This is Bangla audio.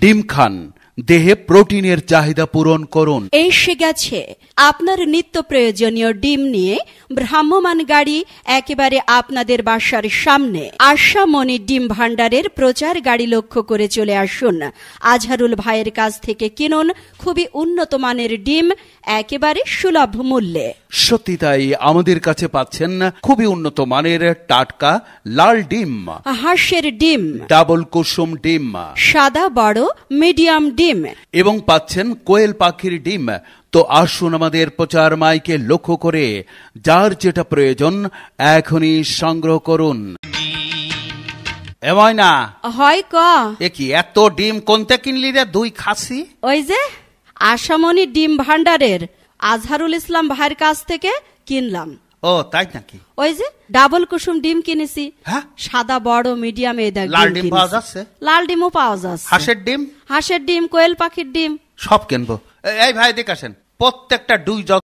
ডিম খান, দেহে প্রোটিনের চাহিদা পূরণ করুন। এসে গেছে আপনার নিত্য প্রয়োজনীয় ডিম নিয়ে ভ্রাম্যমাণ গাড়ি, একেবারে আপনাদের বাসার সামনে। আশামণি ডিম ভান্ডারের প্রচার গাড়ি লক্ষ্য করে চলে আসুন। আজহারুল ভাইয়ের কাছ থেকে কিনুন খুবই উন্নত মানের ডিম, একেবারে সুলভ মূল্যে। সত্যি তাই, আমাদের কাছে পাচ্ছেন খুবই উন্নত মানের টাটকা লাল ডিম, হাঁসের ডিম, ডাবল কুসুম ডিম, সাদা বড় মিডিয়াম ডিম, এবং পাচ্ছেন কোয়েল পাখির ডিম। তো আসুন আমাদের প্রচার মাইকে লক্ষ্য করে যার যেটা প্রয়োজন এখনই সংগ্রহ করুন। এমন না হয় ক কি এত ডিম কোনটা কিনলি রে দুই খাসি? ওই যে আশামণি ডিম ভান্ডারের আজহারুল ইসলাম ভাইয়ের কাছ থেকে কিনলাম। ও তাই নাকি? ওই যে ডাবল কুসুম ডিম কিনেছি, হ্যাঁ, সাদা বড় মিডিয়াম, লাল ডিম পাওয়া যাচ্ছে, লাল ডিমও পাওয়া যাচ্ছে, হাঁসের ডিম, কোয়েল পাখির ডিম সব কিনবো। এই ভাই দেখে আসেন, প্রত্যেকটা 2